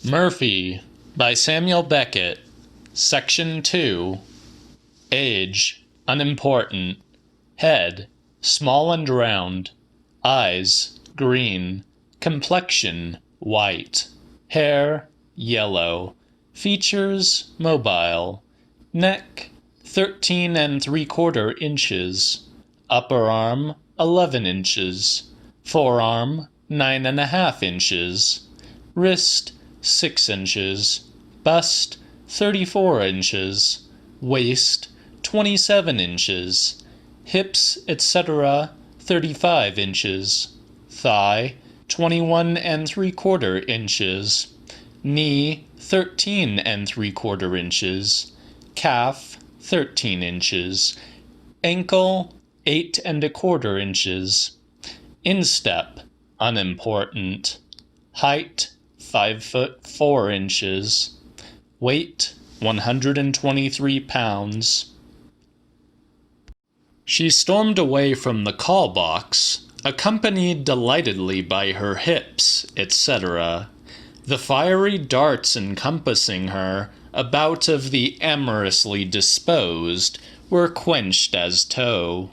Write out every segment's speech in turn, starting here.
Murphy by Samuel Beckett. Section 2. Age, unimportant. Head, small and round. Eyes, green. Complexion, white. Hair, yellow. Features, mobile. Neck, 13 3/4 inches. Upper arm, 11 inches. Forearm, 9 1/2 inches. Wrist, 6 inches. Bust, 34 inches. Waist, 27 inches. Hips, etc., 35 inches. Thigh, 21 3/4 inches. Knee, 13 3/4 inches. Calf, 13 inches. Ankle, 8 1/4 inches. Instep, unimportant. Height, 5 foot 4 inches. Weight, 123 pounds. She stormed away from the call box, accompanied delightedly by her hips, etc. The fiery darts encompassing her, about of the amorously disposed, were quenched as tow.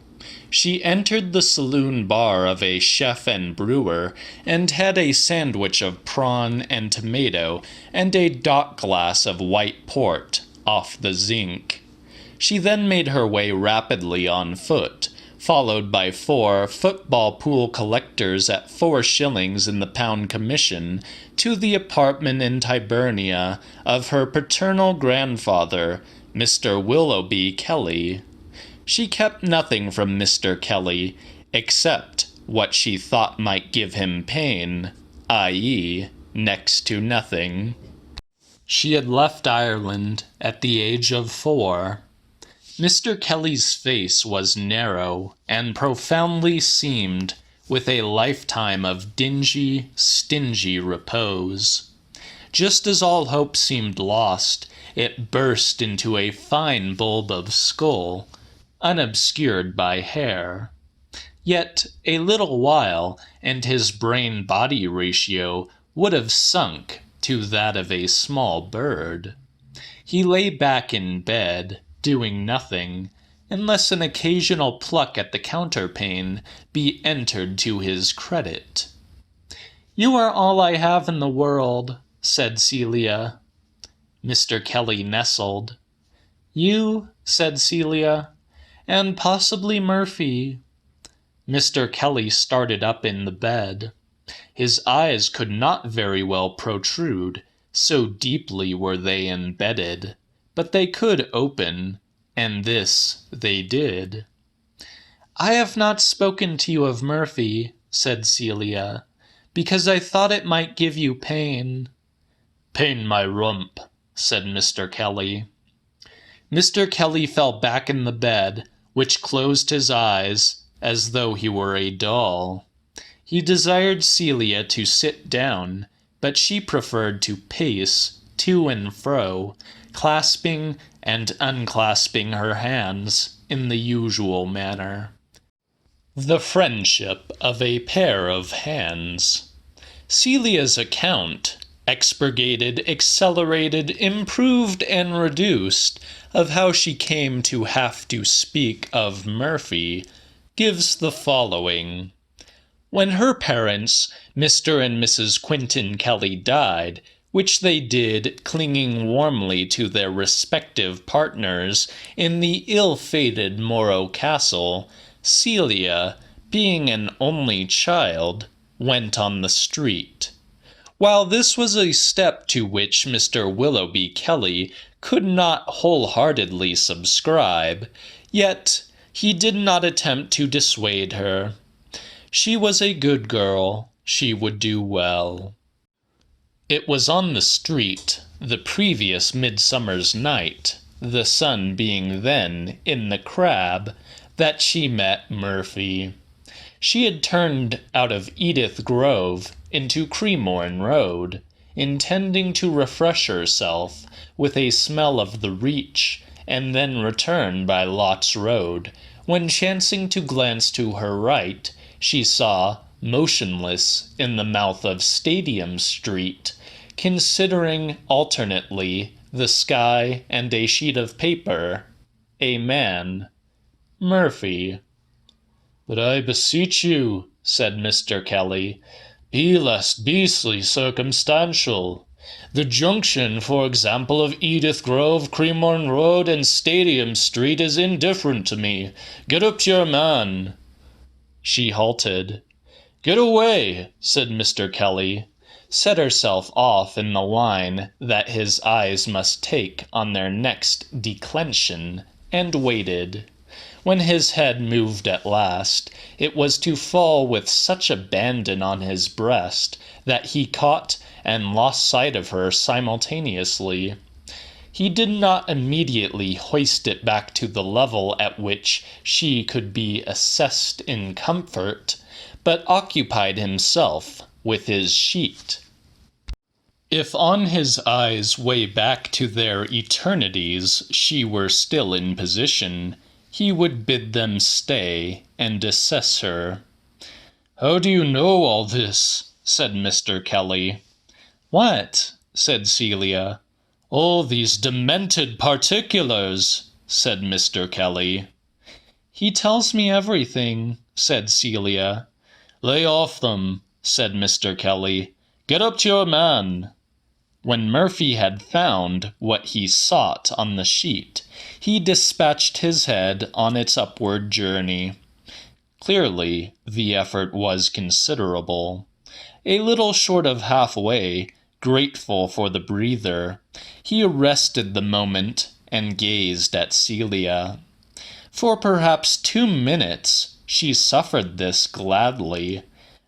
She entered the saloon bar of a chef and brewer, and had a sandwich of prawn and tomato, and a dock glass of white port, off the zinc. She then made her way rapidly on foot, followed by 4 football pool collectors at 4 shillings in the pound commission, to the apartment in Tyburnia of her paternal grandfather, Mr. Willoughby Kelly. She kept nothing from Mr. Kelly, except what she thought might give him pain, i.e., next to nothing. She had left Ireland at the age of 4. Mr. Kelly's face was narrow and profoundly seamed with a lifetime of dingy, stingy repose. Just as all hope seemed lost, it burst into a fine bulb of skull, unobscured by hair. Yet a little while, and his brain-body ratio would have sunk to that of a small bird. He lay back in bed, doing nothing, unless an occasional pluck at the counterpane be entered to his credit. "You are all I have in the world," said Celia. Mr. Kelly nestled. "You," said Celia, "and possibly Murphy." Mr. Kelly started up in the bed. His eyes could not very well protrude, so deeply were they embedded, but they could open, and this they did. "I have not spoken to you of Murphy," said Celia, "because I thought it might give you pain." "Pain my rump," said Mr. Kelly. Mr. Kelly fell back in the bed, which closed his eyes as though he were a doll. He desired Celia to sit down, but she preferred to pace to and fro, clasping and unclasping her hands in the usual manner. The friendship of a pair of hands. Celia's account, expurgated, accelerated, improved, and reduced, of how she came to have to speak of Murphy, gives the following. When her parents, Mr. and Mrs. Quentin Kelly, died, which they did clinging warmly to their respective partners in the ill-fated Morro Castle, Celia, being an only child, went on the street. While this was a step to which Mr. Willoughby Kelly could not wholeheartedly subscribe, yet he did not attempt to dissuade her. She was a good girl. She would do well. It was on the street, the previous midsummer's night, the sun being then in the crab, that she met Murphy. She had turned out of Edith Grove into Cremorne Road, intending to refresh herself with a smell of the Reach, and then return by Lott's Road, when chancing to glance to her right, she saw, motionless in the mouth of Stadium Street, considering alternately the sky and a sheet of paper. A man. Murphy. "But I beseech you," said Mr. Kelly, "be less beastly circumstantial. The junction, for example, of Edith Grove, Cremorne Road, and Stadium Street is indifferent to me. Get up your man." She halted. "Get away," said Mr. Kelly, set herself off in the line that his eyes must take on their next declension, and waited. When his head moved at last, it was to fall with such abandon on his breast that he caught and lost sight of her simultaneously. He did not immediately hoist it back to the level at which she could be assessed in comfort, but occupied himself with his sheet. If on his eyes way back to their eternities she were still in position, he would bid them stay and assess her. "How do you know all this?" said Mr. Kelly. "What?" said Celia. "All these demented particulars," said Mr. Kelly. "He tells me everything," said Celia. "Lay off them," said Mr. Kelly. "Get up to your man." When Murphy had found what he sought on the sheet, he dispatched his head on its upward journey. Clearly, the effort was considerable. A little short of halfway, grateful for the breather, he arrested the moment and gazed at Celia. For perhaps 2 minutes she suffered this gladly,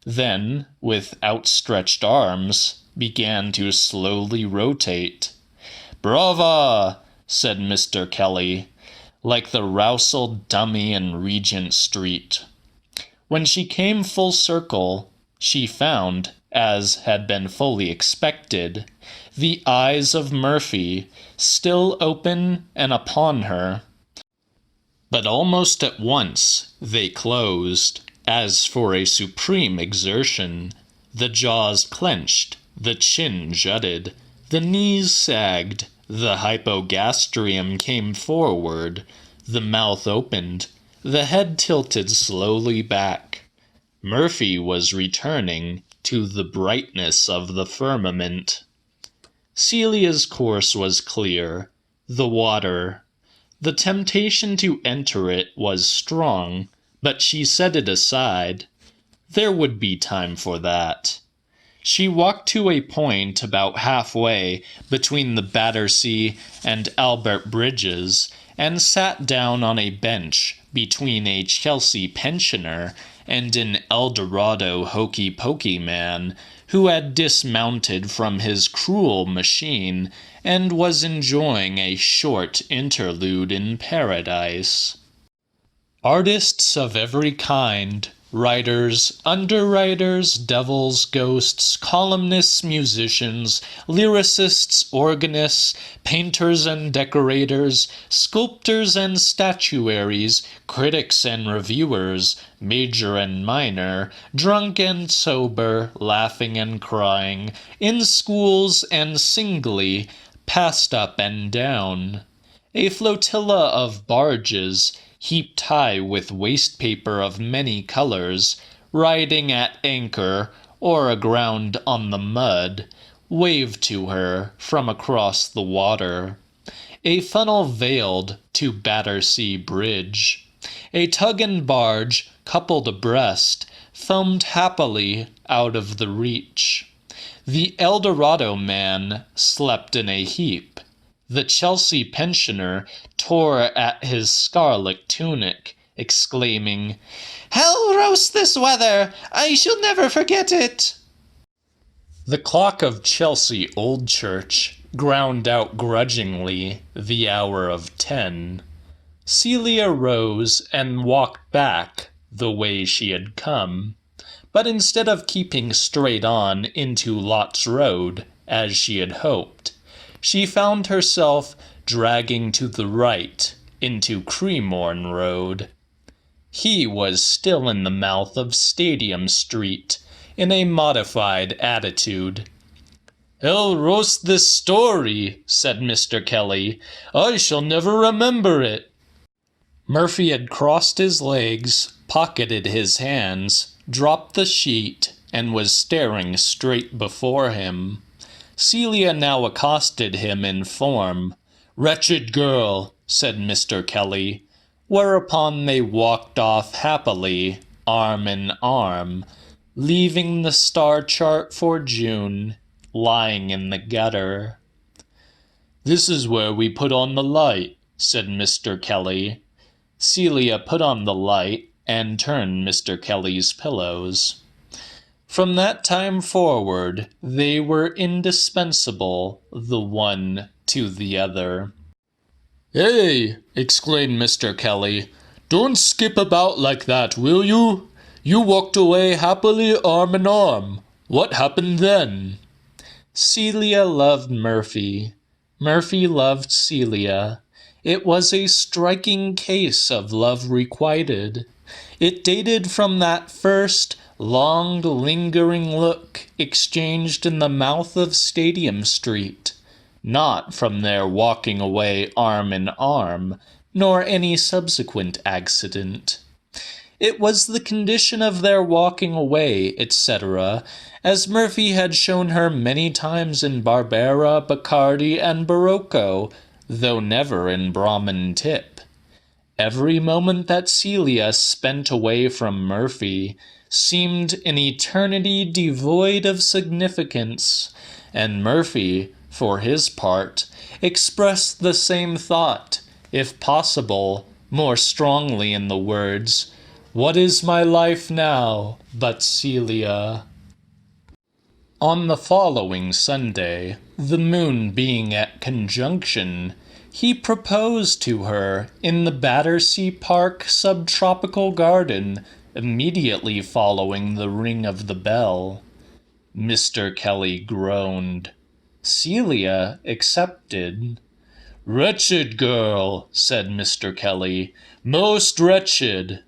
then, with outstretched arms, began to slowly rotate. "Brava!" said Mr. Kelly, like the rouseled dummy in Regent Street. When she came full circle, she found, as had been fully expected, the eyes of Murphy still open and upon her. But almost at once they closed, as for a supreme exertion. The jaws clenched, the chin jutted, the knees sagged, the hypogastrium came forward, the mouth opened, the head tilted slowly back. Murphy was returning to the brightness of the firmament. Celia's course was clear. The water. The temptation to enter it was strong, but she set it aside. There would be time for that. She walked to a point about halfway between the Battersea and Albert Bridges, and sat down on a bench between a Chelsea pensioner and an Eldorado hokey-pokey man who had dismounted from his cruel machine and was enjoying a short interlude in paradise. Artists of every kind, writers, underwriters, devils, ghosts, columnists, musicians, lyricists, organists, painters and decorators, sculptors and statuaries, critics and reviewers, major and minor, drunk and sober, laughing and crying, in schools and singly, passed up and down. A flotilla of barges, heaped high with waste paper of many colors, riding at anchor or aground on the mud, waved to her from across the water. A funnel veiled to Battersea Bridge. A tug and barge, coupled abreast, foamed happily out of the reach. The Eldorado man slept in a heap. The Chelsea pensioner tore at his scarlet tunic, exclaiming, "Hell roast this weather! I shall never forget it!" The clock of Chelsea Old Church ground out grudgingly the hour of 10. Celia rose and walked back the way she had come, but instead of keeping straight on into Lott's Road, as she had hoped, she found herself dragging to the right into Cremorne Road. He was still in the mouth of Stadium Street, in a modified attitude. "Hell roast this story," said Mr. Kelly. "I shall never remember it." Murphy had crossed his legs, pocketed his hands, dropped the sheet, and was staring straight before him. Celia now accosted him in form. "Wretched girl," said Mr. Kelly, whereupon they walked off happily, arm in arm, leaving the star chart for June lying in the gutter. "This is where we put on the light," said Mr. Kelly. Celia put on the light and turned Mr. Kelly's pillows. From that time forward, they were indispensable, the one to the other. "Hey!" exclaimed Mr. Kelly. "Don't skip about like that, will you? You walked away happily arm in arm. What happened then?" Celia loved Murphy. Murphy loved Celia. It was a striking case of love requited. It dated from that first, long, lingering look exchanged in the mouth of Stadium Street, not from their walking away arm in arm, nor any subsequent accident. It was the condition of their walking away, etc., as Murphy had shown her many times in Barbera, Bacardi, and Barocco, though never in Brahmin Tip. Every moment that Celia spent away from Murphy seemed an eternity devoid of significance, and Murphy, for his part, expressed the same thought, if possible, more strongly in the words, "What is my life now but Celia?" On the following Sunday, the moon being at conjunction, he proposed to her in the Battersea Park subtropical garden immediately following the ring of the bell. Mr. Kelly groaned. Celia accepted. "Wretched girl," said Mr. Kelly, "most wretched."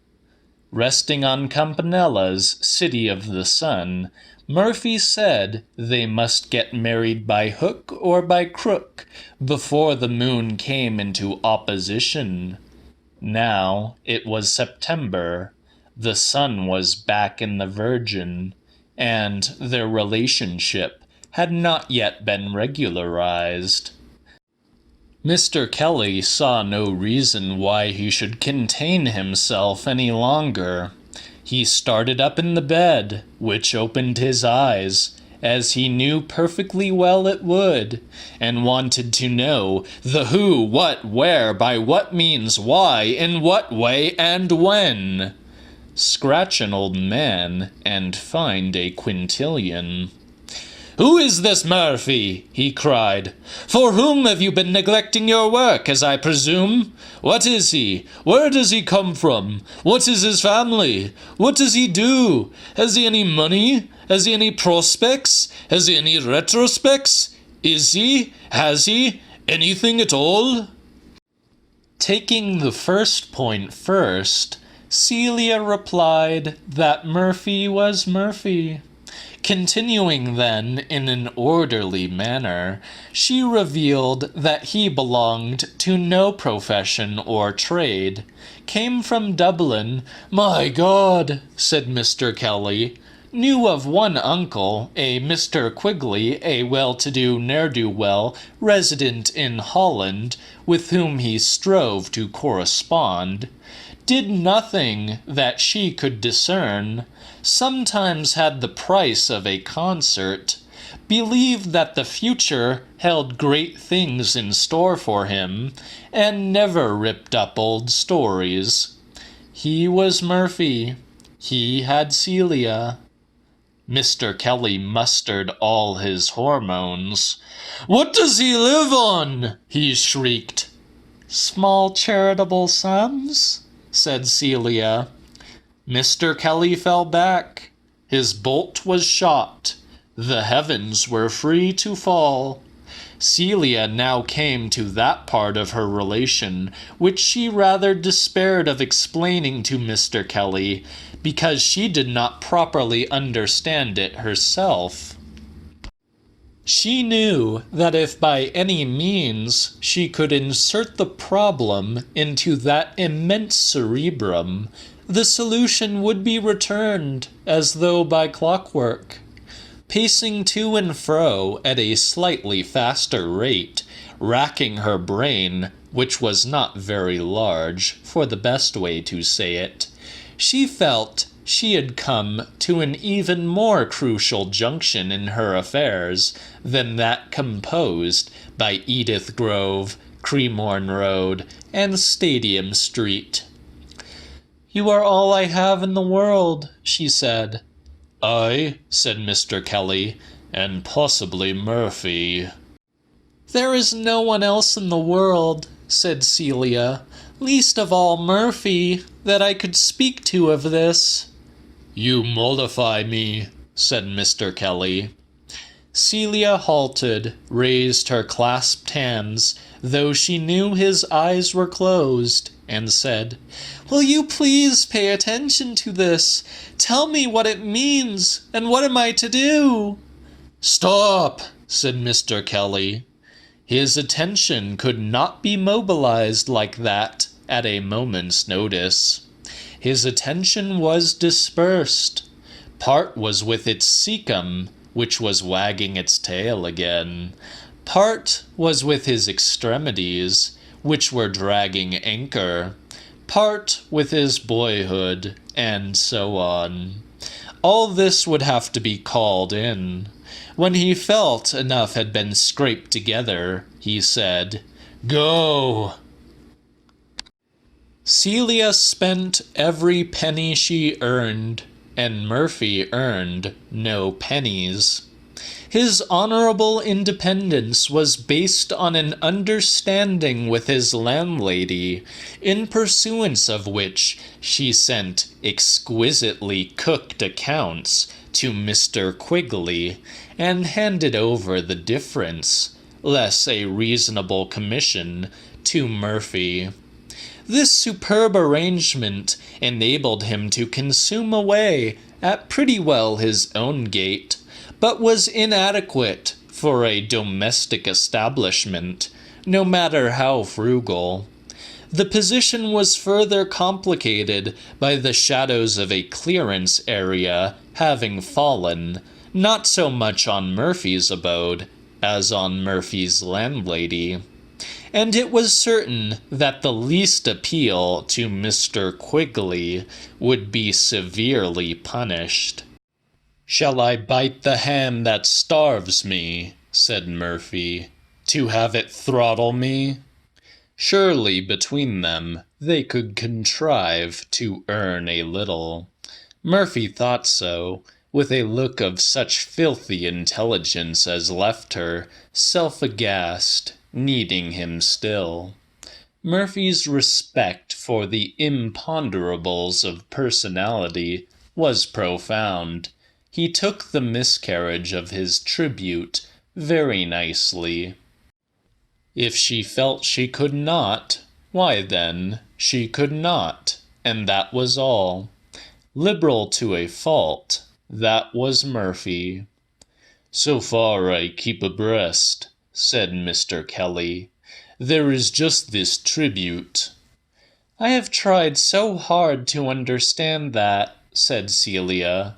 Resting on Campanella's City of the Sun, Murphy said they must get married by hook or by crook before the moon came into opposition. Now it was September, the sun was back in the Virgin, and their relationship had not yet been regularized. Mr. Kelly saw no reason why he should contain himself any longer. He started up in the bed, which opened his eyes, as he knew perfectly well it would, and wanted to know the who, what, where, by what means, why, in what way, and when. Scratch an old man, and find a quintillion. "Who is this Murphy?" he cried. "For whom have you been neglecting your work, as I presume? What is he? Where does he come from? What is his family? What does he do? Has he any money? Has he any prospects? Has he any retrospects? Is he, has he, anything at all?" Taking the first point first, Celia replied that Murphy was Murphy. Continuing then in an orderly manner, she revealed that he belonged to no profession or trade, came from Dublin. "My God," said Mr. Kelly, knew of one uncle, a Mr. Quigley, a well-to-do ne'er-do-well resident in Holland, with whom he strove to correspond, did nothing that she could discern, sometimes had the price of a concert, believed that the future held great things in store for him, and never ripped up old stories. He was Murphy. He had Celia. Mr. Kelly mustered all his hormones. "What does he live on?" he shrieked. "Small charitable sums," said Celia. Mr. Kelly fell back. His bolt was shot. The heavens were free to fall. Celia now came to that part of her relation which she rather despaired of explaining to Mr. Kelly, because she did not properly understand it herself. She knew that if by any means she could insert the problem into that immense cerebrum, the solution would be returned as though by clockwork. Pacing to and fro at a slightly faster rate, racking her brain, which was not very large, for the best way to say it, she felt she had come to an even more crucial junction in her affairs than that composed by Edith Grove, Cremorne Road, and Stadium Street. "You are all I have in the world," she said. "Aye," said Mr. Kelly, "and possibly Murphy." "There is no one else in the world," said Celia, "least of all Murphy, that I could speak to of this." "You mollify me," said Mr. Kelly. Celia halted, raised her clasped hands, though she knew his eyes were closed, and said, "Will you please pay attention to this? Tell me what it means, and what am I to do?" "Stop," said Mr. Kelly. His attention could not be mobilized like that at a moment's notice. His attention was dispersed. Part was with its cecum, which was wagging its tail again. Part was with his extremities, which were dragging anchor. Part with his boyhood, and so on. All this would have to be called in. When he felt enough had been scraped together, he said, "Go." Celia spent every penny she earned, and Murphy earned no pennies. His honorable independence was based on an understanding with his landlady, in pursuance of which she sent exquisitely cooked accounts to Mr. Quigley, and handed over the difference, less a reasonable commission, to Murphy. This superb arrangement enabled him to consume away at pretty well his own gait, but was inadequate for a domestic establishment, no matter how frugal. The position was further complicated by the shadows of a clearance area having fallen, not so much on Murphy's abode as on Murphy's landlady. And it was certain that the least appeal to Mr. Quigley would be severely punished. "Shall I bite the hand that starves me," said Murphy, "to have it throttle me?" Surely between them they could contrive to earn a little. Murphy thought so, with a look of such filthy intelligence as left her, self-aghast, needing him still. Murphy's respect for the imponderables of personality was profound. He took the miscarriage of his tribute very nicely. If she felt she could not, why then she could not, and that was all. Liberal to a fault, that was Murphy. "So far I keep abreast," said Mr. Kelly. "There is just this tribute." "I have tried so hard to understand that," said Celia.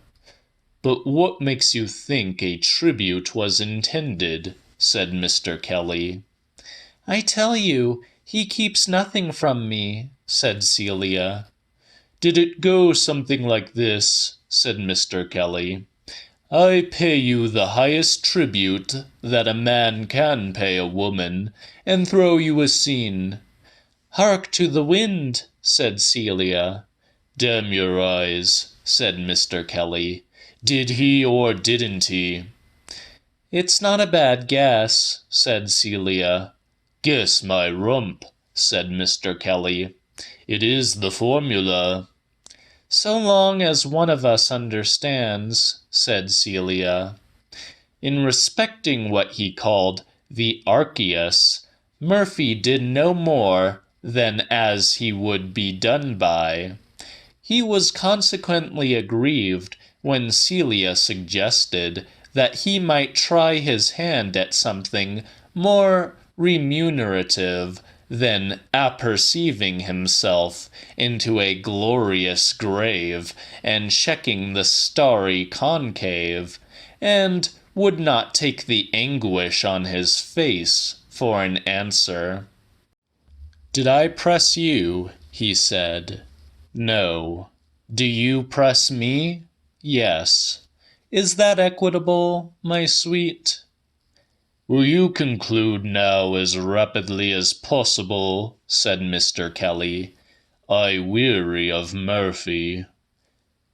"But what makes you think a tribute was intended?" said Mr. Kelly. "I tell you, he keeps nothing from me," said Celia. "Did it go something like this?" said Mr. Kelly. "I pay you the highest tribute that a man can pay a woman, and throw you a scene." "Hark to the wind," said Celia. "Damn your eyes," said Mr. Kelly. "Did he or didn't he?" "It's not a bad guess," said Celia. "Guess my rump," said Mr. Kelly. "It is the formula." "So long as one of us understands," said Celia. In respecting what he called the Archeus, Murphy did no more than as he would be done by. He was consequently aggrieved when Celia suggested that he might try his hand at something more remunerative than apperceiving himself into a glorious grave and checking the starry concave, and would not take the anguish on his face for an answer. "Did I press you?" he said. "No." "Do you press me?" "Yes." "Is that equitable, my sweet?" "Will you conclude now as rapidly as possible?" said Mr. Kelly. "I weary of Murphy."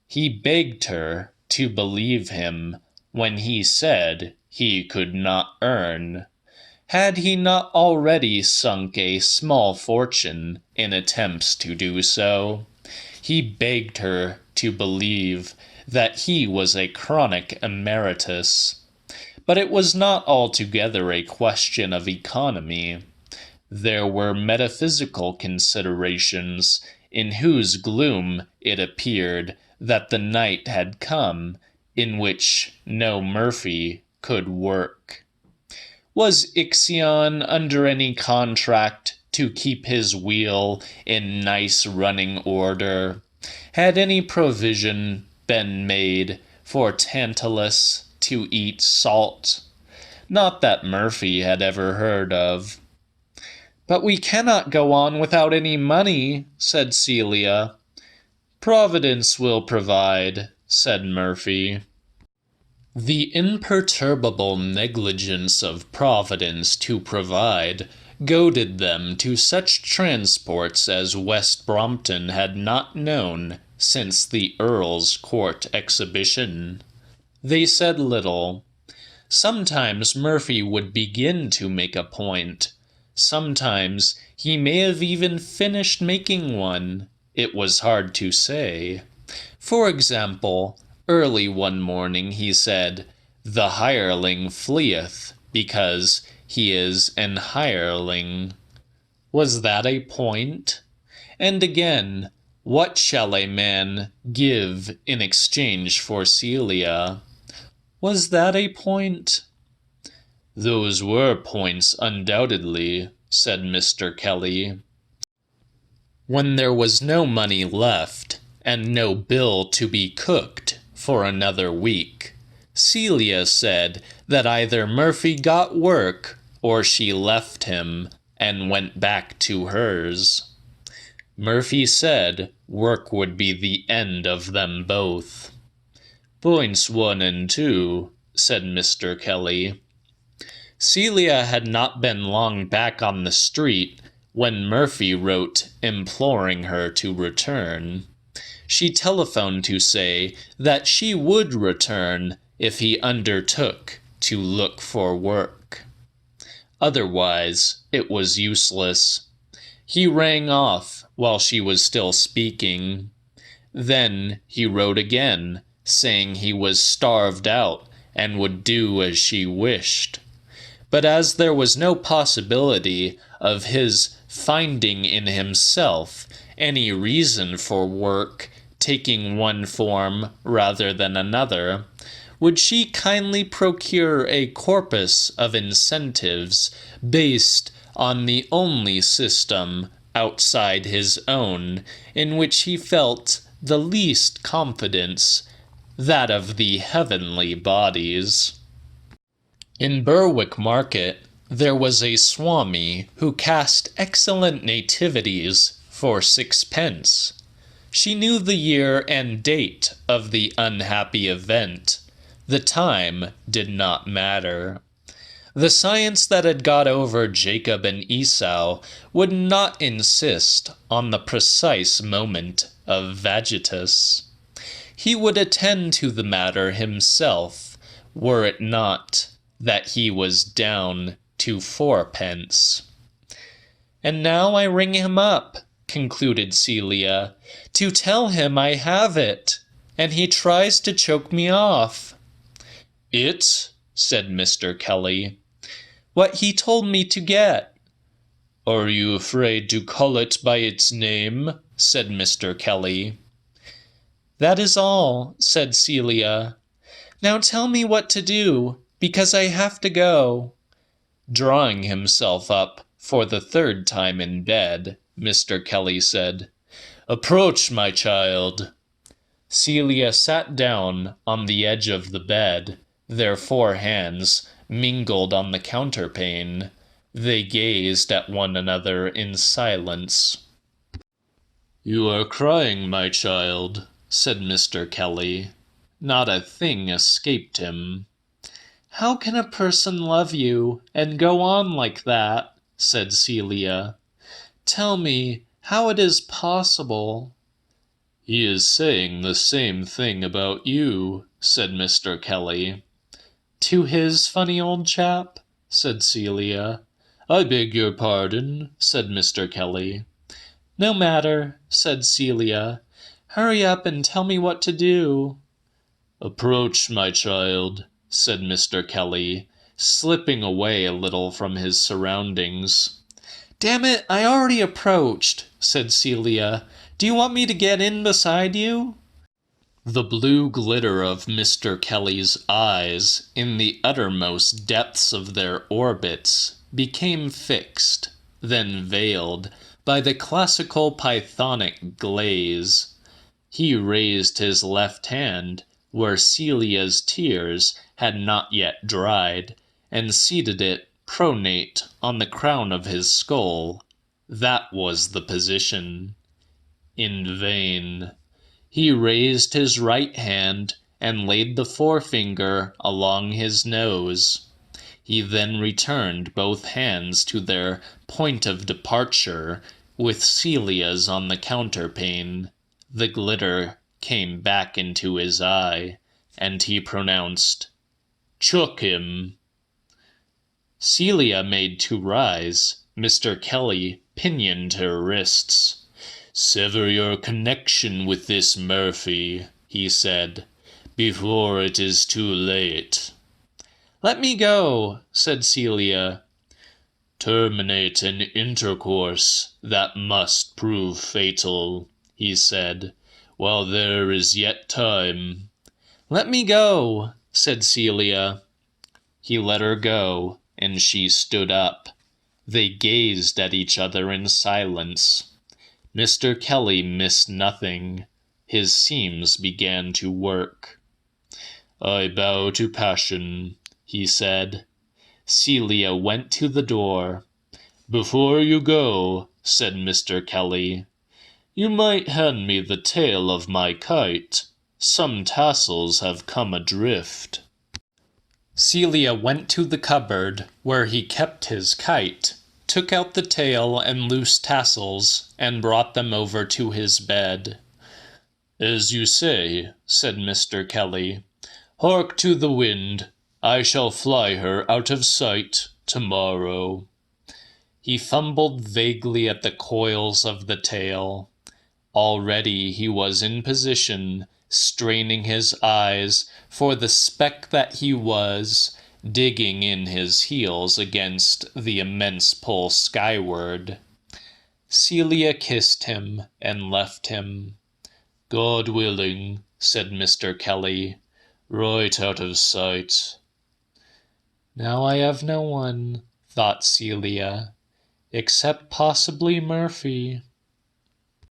He begged her to believe him when he said he could not earn. Had he not already sunk a small fortune in attempts to do so? He begged her to believe that he was a chronic emeritus. But it was not altogether a question of economy. There were metaphysical considerations, in whose gloom it appeared that the night had come in which no Murphy could work. Was Ixion under any contract to keep his wheel in nice running order? Had any provision been made for Tantalus to eat salt? Not that Murphy had ever heard of. "But we cannot go on without any money," said Celia. "Providence will provide," said Murphy. The imperturbable negligence of Providence to provide goaded them to such transports as West Brompton had not known since the Earl's Court exhibition. They said little. Sometimes Murphy would begin to make a point. Sometimes he may have even finished making one. It was hard to say. For example, early one morning he said, "The hireling fleeth, because he is an hireling." Was that a point? And again, what shall a man give in exchange for Celia? Was that a point? "Those were points, undoubtedly," said Mr. Kelly. When there was no money left, and no bill to be cooked for another week, Celia said that either Murphy got work or she left him and went back to hers. Murphy said work would be the end of them both. "Points 1 and 2, said Mr. Kelly. Celia had not been long back on the street when Murphy wrote imploring her to return. She telephoned to say that she would return if he undertook to look for work. Otherwise, it was useless. He rang off while she was still speaking. Then he wrote again, saying he was starved out and would do as she wished. But as there was no possibility of his finding in himself any reason for work taking one form rather than another, would she kindly procure a corpus of incentives based on the only system outside his own in which he felt the least confidence, that of the heavenly bodies? In Berwick Market there was a Swami who cast excellent nativities for 6 pence. She knew the year and date of the unhappy event. The time did not matter. The science that had got over Jacob and Esau would not insist on the precise moment of Vegetus. He would attend to the matter himself, were it not that he was down to 4 pence. "And now I ring him up," concluded Celia, "to tell him I have it, and he tries to choke me off." "It?" said Mr. Kelly. "What he told me to get." "Are you afraid to call it by its name?" said Mr. Kelly. "That is all," said Celia. Now tell me what to do, because I have to go. Drawing himself up for the third time in bed, Mr. Kelly said, "Approach, my child." Celia sat down on the edge of the bed, their four hands mingled on the counterpane. They gazed at one another in silence. "You are crying, my child," said Mr. Kelly. Not a thing escaped him. "How can a person love you and go on like that?" said Celia. "Tell me how it is possible." "He is saying the same thing about you," said Mr. Kelly. "To his funny old chap?" said Celia. "I beg your pardon," said Mr. Kelly. "No matter," said Celia. "Hurry up and tell me what to do." "Approach, my child," said Mr. Kelly, slipping away a little from his surroundings. "Damn it, I already approached," said Celia. "Do you want me to get in beside you?" The blue glitter of Mr. Kelly's eyes, in the uttermost depths of their orbits, became fixed, then veiled by the classical Pythonic glaze. He raised his left hand, where Celia's tears had not yet dried, and seated it pronate on the crown of his skull. That was the position. In vain. He raised his right hand and laid the forefinger along his nose. He then returned both hands to their point of departure, with Celia's on the counterpane. The glitter came back into his eye, and he pronounced, "Chuck him." Celia made to rise. Mr. Kelly pinioned her wrists. "Sever your connection with this Murphy," he said, "before it is too late." "Let me go," said Celia. "Terminate an intercourse that must prove fatal," he said, "while there is yet time." "Let me go," said Celia. He let her go, and she stood up. They gazed at each other in silence. Mr. Kelly missed nothing. His seams began to work. "I bow to passion," he said. Celia went to the door. "Before you go," said Mr. Kelly, "you might hand me the tail of my kite. Some tassels have come adrift." Celia went to the cupboard where he kept his kite, took out the tail and loose tassels, and brought them over to his bed. "As you say," said Mr. Kelly, "hark to the wind. I shall fly her out of sight tomorrow." He fumbled vaguely at the coils of the tail. Already he was in position, straining his eyes for the speck that he was, digging in his heels against the immense pull skyward. Celia kissed him and left him. "God willing," said Mr. Kelly, "right out of sight." "Now I have no one," thought Celia, "except possibly Murphy."